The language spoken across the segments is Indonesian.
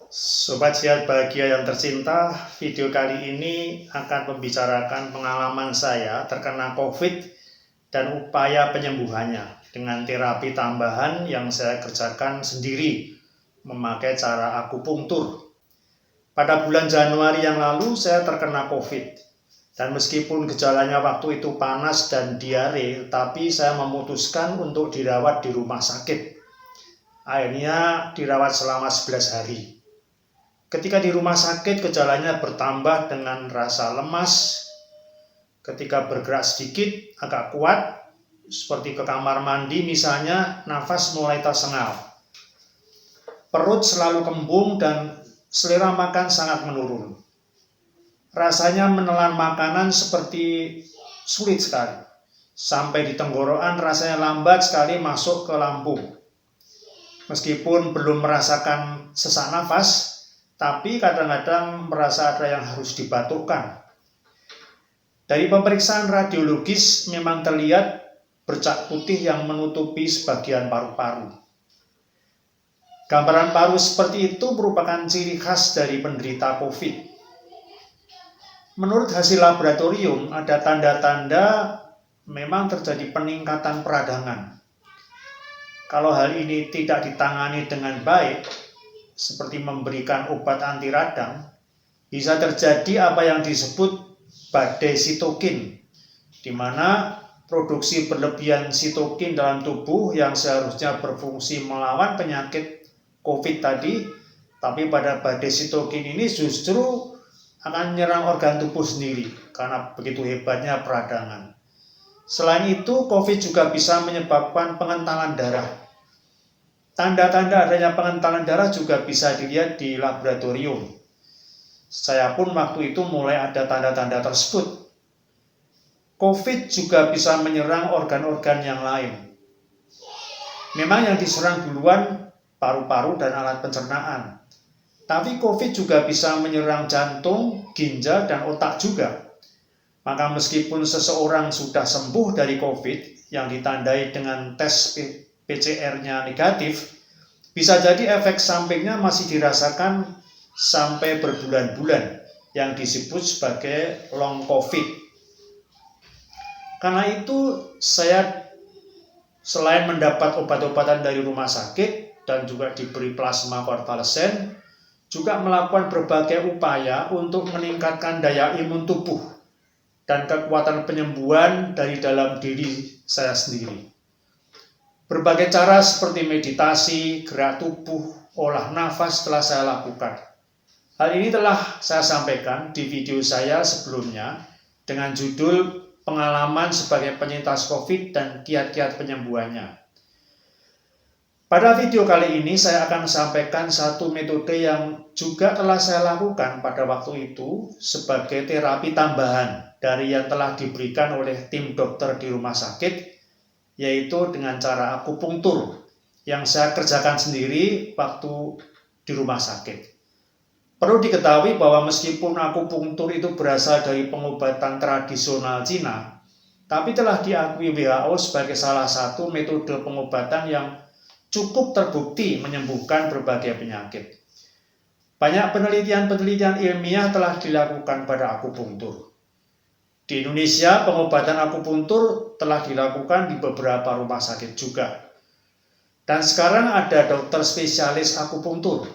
Sobat Sehat Bahagia yang tercinta, video kali ini akan membicarakan pengalaman saya terkena COVID dan upaya penyembuhannya dengan terapi tambahan yang saya kerjakan sendiri memakai cara akupunktur. Pada bulan Januari yang lalu saya terkena COVID dan meskipun gejalanya waktu itu panas dan diare, tapi saya memutuskan untuk dirawat di rumah sakit. Akhirnya dirawat selama 11 hari. Ketika di rumah sakit, gejalanya bertambah dengan rasa lemas. Ketika bergerak sedikit, agak kuat, seperti ke kamar mandi misalnya, nafas mulai tersengal. Perut selalu kembung dan selera makan sangat menurun. Rasanya menelan makanan seperti sulit sekali. Sampai di tenggorokan rasanya lambat sekali masuk ke lambung. Meskipun belum merasakan sesak nafas, tapi kadang-kadang merasa ada yang harus dibatukkan. Dari pemeriksaan radiologis memang terlihat bercak putih yang menutupi sebagian paru-paru. Gambaran paru seperti itu merupakan ciri khas dari penderita COVID. Menurut hasil laboratorium, ada tanda-tanda memang terjadi peningkatan peradangan. Kalau hal ini tidak ditangani dengan baik, seperti memberikan obat anti radang, bisa terjadi apa yang disebut badai sitokin, di mana produksi berlebihan sitokin dalam tubuh yang seharusnya berfungsi melawan penyakit COVID tadi, tapi pada badai sitokin ini justru akan menyerang organ tubuh sendiri karena begitu hebatnya peradangan. Selain itu, COVID juga bisa menyebabkan pengentalan darah. Tanda-tanda adanya pengentalan darah juga bisa dilihat di laboratorium. Saya pun waktu itu mulai ada tanda-tanda tersebut. COVID juga bisa menyerang organ-organ yang lain. Memang yang diserang duluan paru-paru dan alat pencernaan. Tapi COVID juga bisa menyerang jantung, ginjal, dan otak juga. Maka meskipun seseorang sudah sembuh dari COVID yang ditandai dengan tes PCR-nya negatif, bisa jadi efek sampingnya masih dirasakan sampai berbulan-bulan yang disebut sebagai long COVID. Karena itu saya selain mendapat obat-obatan dari rumah sakit dan juga diberi plasma konvalesen, juga melakukan berbagai upaya untuk meningkatkan daya imun tubuh dan kekuatan penyembuhan dari dalam diri saya sendiri. Berbagai cara seperti meditasi, gerak tubuh, olah nafas telah saya lakukan. Hal ini telah saya sampaikan di video saya sebelumnya dengan judul Pengalaman sebagai penyintas COVID dan kiat-kiat penyembuhannya. Pada video kali ini saya akan sampaikan satu metode yang juga telah saya lakukan pada waktu itu sebagai terapi tambahan dari yang telah diberikan oleh tim dokter di rumah sakit, yaitu dengan cara akupunktur yang saya kerjakan sendiri waktu di rumah sakit. Perlu diketahui bahwa meskipun akupunktur itu berasal dari pengobatan tradisional Cina, tapi telah diakui WHO sebagai salah satu metode pengobatan yang cukup terbukti menyembuhkan berbagai penyakit. Banyak penelitian-penelitian ilmiah telah dilakukan pada akupunktur. Di Indonesia, pengobatan akupunktur telah dilakukan di beberapa rumah sakit juga. Dan sekarang ada dokter spesialis akupunktur.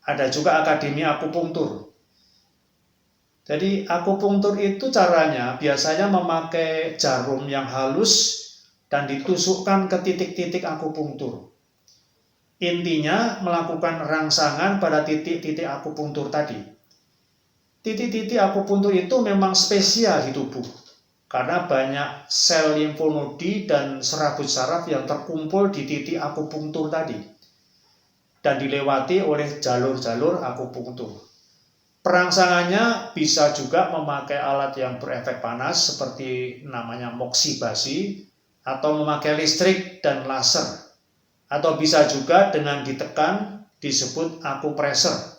Ada juga akademi akupunktur. Jadi akupunktur itu caranya biasanya memakai jarum yang halus dan ditusukkan ke titik-titik akupunktur. Intinya melakukan rangsangan pada titik-titik akupunktur tadi. Titik-titik akupunktur itu memang spesial di tubuh karena banyak sel limfonodi dan serabut saraf yang terkumpul di titik akupunktur tadi dan dilewati oleh jalur-jalur akupunktur. Perangsangannya bisa juga memakai alat yang berefek panas seperti namanya moxibasi atau memakai listrik dan laser, atau bisa juga dengan ditekan disebut akupressor.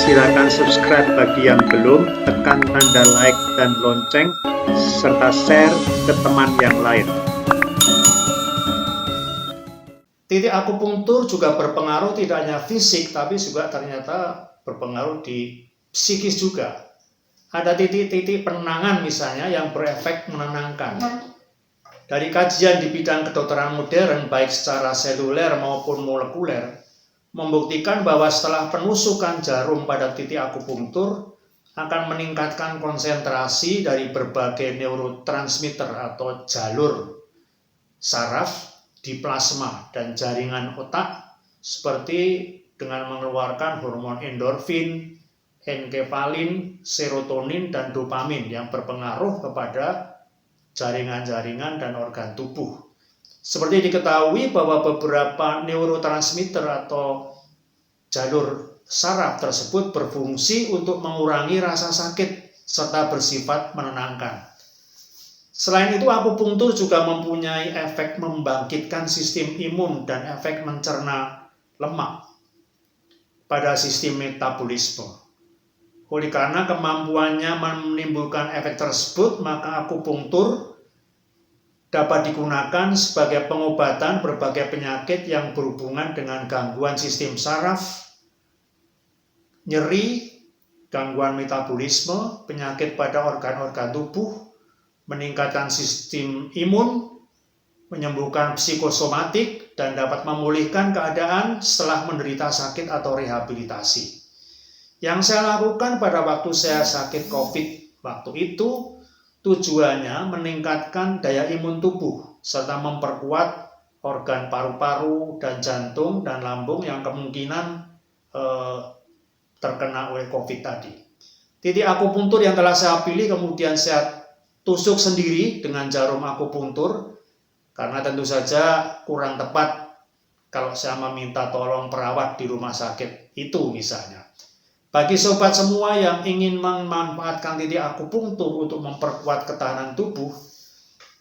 Silakan subscribe bagi yang belum, tekan tanda like dan lonceng, serta share ke teman yang lain. Titik akupunktur juga berpengaruh tidak hanya fisik, tapi juga ternyata berpengaruh di psikis juga. Ada titik-titik penenangan misalnya yang berefek menenangkan. Dari kajian di bidang kedokteran modern, baik secara seluler maupun molekuler, membuktikan bahwa setelah penusukan jarum pada titik akupunktur akan meningkatkan konsentrasi dari berbagai neurotransmitter atau jalur saraf di plasma dan jaringan otak, seperti dengan mengeluarkan hormon endorfin, enkefalin, serotonin, dan dopamin yang berpengaruh kepada jaringan-jaringan dan organ tubuh. Seperti diketahui bahwa beberapa neurotransmitter atau jalur saraf tersebut berfungsi untuk mengurangi rasa sakit serta bersifat menenangkan. Selain itu, akupunktur juga mempunyai efek membangkitkan sistem imun dan efek mencerna lemak pada sistem metabolisme. Oleh karena kemampuannya menimbulkan efek tersebut, maka akupunktur dapat digunakan sebagai pengobatan berbagai penyakit yang berhubungan dengan gangguan sistem saraf, nyeri, gangguan metabolisme, penyakit pada organ-organ tubuh, meningkatkan sistem imun, menyembuhkan psikosomatik, dan dapat memulihkan keadaan setelah menderita sakit atau rehabilitasi. Yang saya lakukan pada waktu saya sakit COVID waktu itu, tujuannya meningkatkan daya imun tubuh serta memperkuat organ paru-paru dan jantung dan lambung yang kemungkinan terkena oleh COVID tadi. Titik akupunktur yang telah saya pilih kemudian saya tusuk sendiri dengan jarum akupunktur, karena tentu saja kurang tepat kalau saya meminta tolong perawat di rumah sakit itu misalnya. Bagi sobat semua yang ingin memanfaatkan titik akupunktur untuk memperkuat ketahanan tubuh,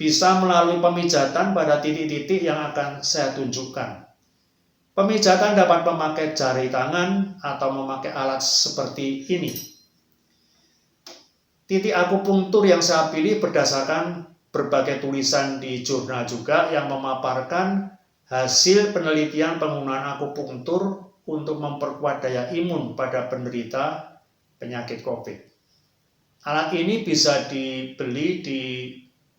bisa melalui pemijatan pada titik-titik yang akan saya tunjukkan. Pemijatan dapat memakai jari tangan atau memakai alat seperti ini. Titik akupunktur yang saya pilih berdasarkan berbagai tulisan di jurnal juga yang memaparkan hasil penelitian penggunaan akupunktur untuk memperkuat daya imun pada penderita penyakit COVID. Alat ini bisa dibeli di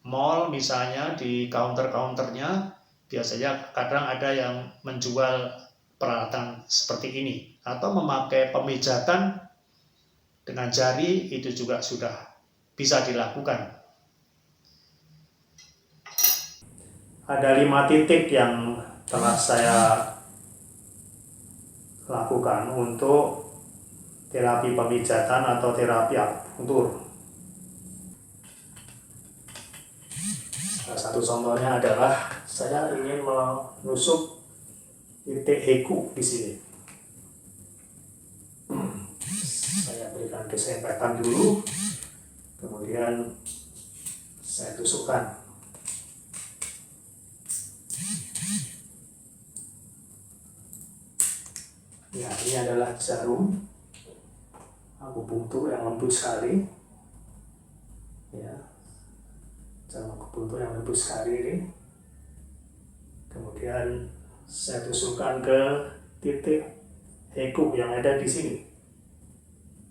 mall misalnya, di counter-counternya. Biasanya kadang ada yang menjual peralatan seperti ini. Atau memakai pemijatan dengan jari, itu juga sudah bisa dilakukan. Ada 5 titik yang telah saya lakukan untuk terapi pemijatan atau terapi akupunktur. Salah satu contohnya adalah saya ingin menusuk titik Heiku di sini. Saya berikan desinfektan dulu, kemudian saya tusukkan. Ya, ini adalah jarum akupunktur yang lembut sekali. Ya, jarum akupunktur yang lembut sekali ini. Kemudian saya tusukkan ke titik Heiku yang ada di sini.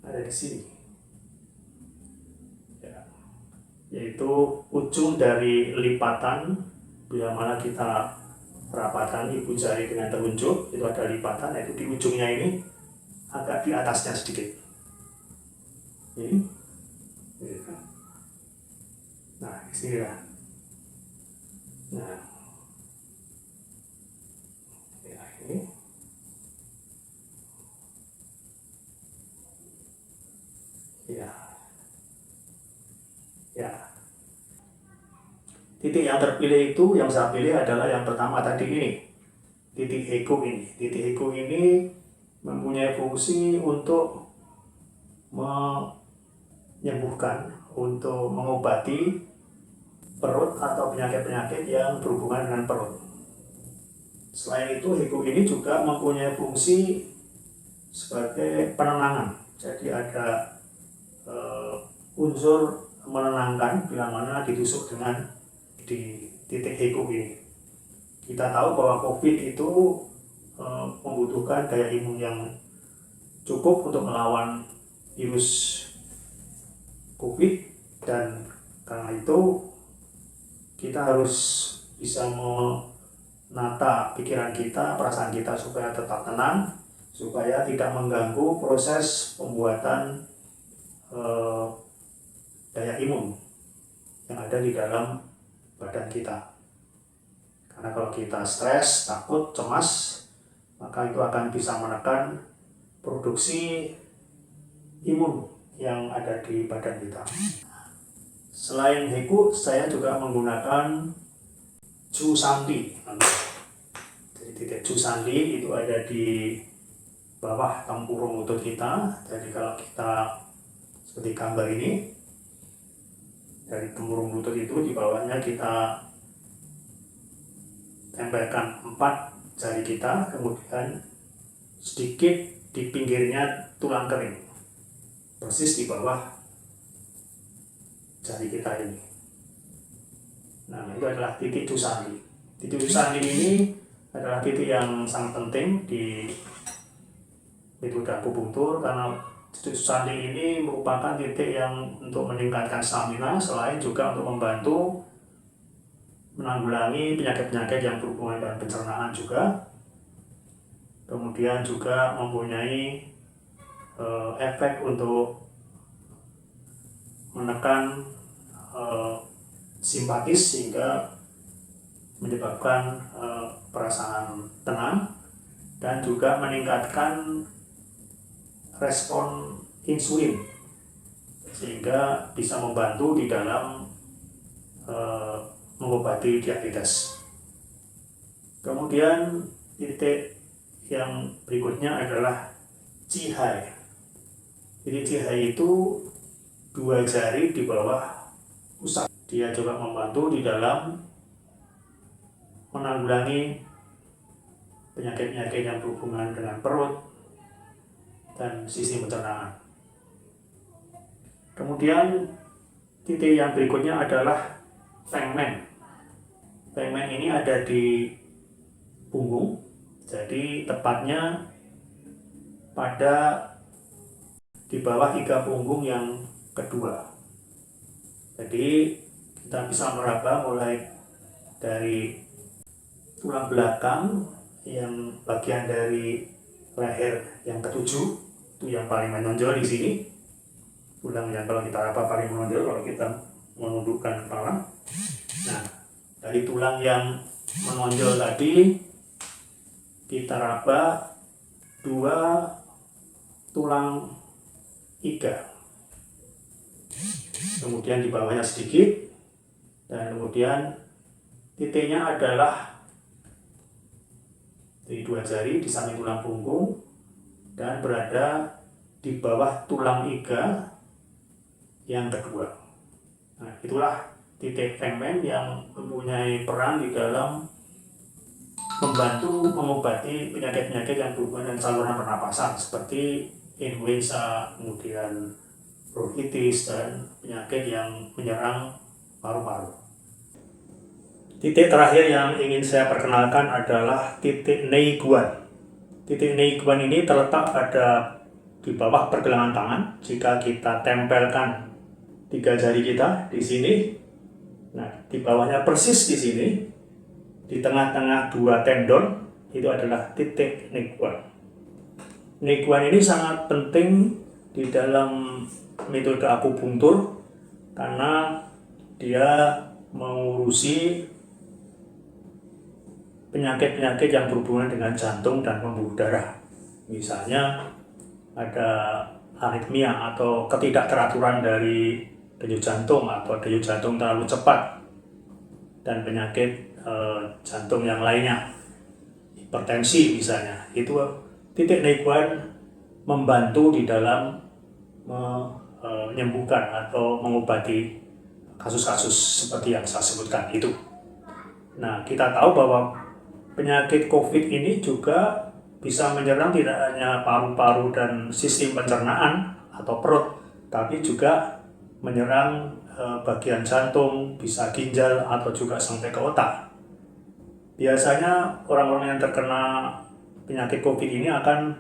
Ada di sini. Ya, yaitu ujung dari lipatan bila mana kita rapatkan ibu jari dengan telunjuk, itu ada lipatan, yaitu di ujungnya ini agak di atasnya sedikit. Ini. Nah, di sini lah. Nah, ya ini. Ya. Ya. Titik yang terpilih itu, yang saya pilih adalah yang pertama tadi ini, titik Heiku ini. Titik Heiku ini mempunyai fungsi untuk menyembuhkan, untuk mengobati perut atau penyakit-penyakit yang berhubungan dengan perut. Selain itu, Heiku ini juga mempunyai fungsi sebagai penenangan. Jadi ada unsur menenangkan bila mana ditusuk dengan di titik Heku ini. Kita tahu bahwa COVID itu membutuhkan daya imun yang cukup untuk melawan virus COVID, dan karena itu kita harus bisa menata pikiran kita, perasaan kita supaya tetap tenang, supaya tidak mengganggu proses pembuatan daya imun yang ada di dalam badan kita. Karena kalau kita stres, takut, cemas, maka itu akan bisa menekan produksi imun yang ada di badan kita. Selain Heku, saya juga menggunakan Jusandi. Jadi titik Jusandi itu ada di bawah tempurung lutut kita. Jadi kalau kita seperti gambar ini, dari tempurung lutut itu di bawahnya kita tempelkan 4 jari kita, kemudian sedikit di pinggirnya tulang kering, persis di bawah jari kita ini. Nah, itu adalah titik Jusandi. Titik Jusandi ini adalah titik yang sangat penting di metode akupunktur, karena titik Jusandi ini merupakan titik yang untuk meningkatkan stamina, selain juga untuk membantu menanggulangi penyakit-penyakit yang berhubungan dengan pencernaan juga. Kemudian juga mempunyai efek untuk menekan simpatis sehingga menyebabkan perasaan tenang, dan juga meningkatkan respon insulin sehingga bisa membantu di dalam mengobati diabetes. Kemudian titik yang berikutnya adalah Chihai. Jadi Chihai itu 2 jari di bawah pusat. Dia juga membantu di dalam menanggulangi penyakit-penyakit yang berhubungan dengan perut dan sistem pencernaan. Kemudian titik yang berikutnya adalah Fengmen. Fengmen ini ada di punggung, jadi tepatnya pada di bawah iga punggung yang kedua. Jadi kita bisa meraba mulai dari tulang belakang yang bagian dari leher yang ketujuh, itu yang paling menonjol di sini. Tulang yang kalau kita raba paling menonjol kalau kita menundukkan kepala. Nah, dari tulang yang menonjol tadi kita raba 2 tulang iga, kemudian di bawahnya sedikit, dan kemudian titiknya adalah di 2 jari di samping tulang punggung dan berada di bawah tulang iga yang kedua. Nah, itulah titik Fengmen yang mempunyai peran di dalam membantu mengobati penyakit-penyakit yang berhubungan dengan saluran pernapasan seperti influenza, kemudian bronkitis, dan penyakit yang menyerang paru-paru. Titik terakhir yang ingin saya perkenalkan adalah titik Neiguan. Titik Neiguan ini terletak pada di bawah pergelangan tangan. Jika kita tempelkan 3 jari kita di sini, nah di bawahnya persis di sini, di tengah-tengah 2 tendon, itu adalah titik Neiguan. Neiguan ini sangat penting di dalam metode akupunktur karena dia mengurusi penyakit-penyakit yang berhubungan dengan jantung dan pembuluh darah. Misalnya ada aritmia atau ketidakteraturan dari denyut jantung atau denyut jantung terlalu cepat, dan penyakit jantung yang lainnya, hipertensi misalnya. Itu titik Neiguan membantu di dalam menyembuhkan atau mengobati kasus-kasus seperti yang saya sebutkan itu. Nah, kita tahu bahwa penyakit COVID ini juga bisa menyerang tidak hanya paru-paru dan sistem pencernaan atau perut, tapi juga menyerang bagian jantung, bisa ginjal, atau juga sampai ke otak. Biasanya orang-orang yang terkena penyakit COVID ini akan,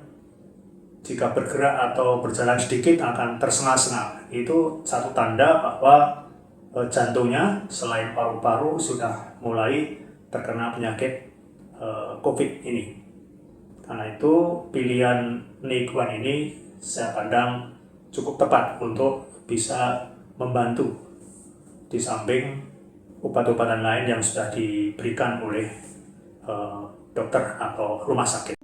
jika bergerak atau berjalan sedikit, akan tersengal-sengal. Itu satu tanda bahwa jantungnya selain paru-paru sudah mulai terkena penyakit COVID ini. Karena itu pilihan Neiguan ini saya pandang cukup tepat untuk bisa membantu di samping obat-obatan lain yang sudah diberikan oleh dokter atau rumah sakit.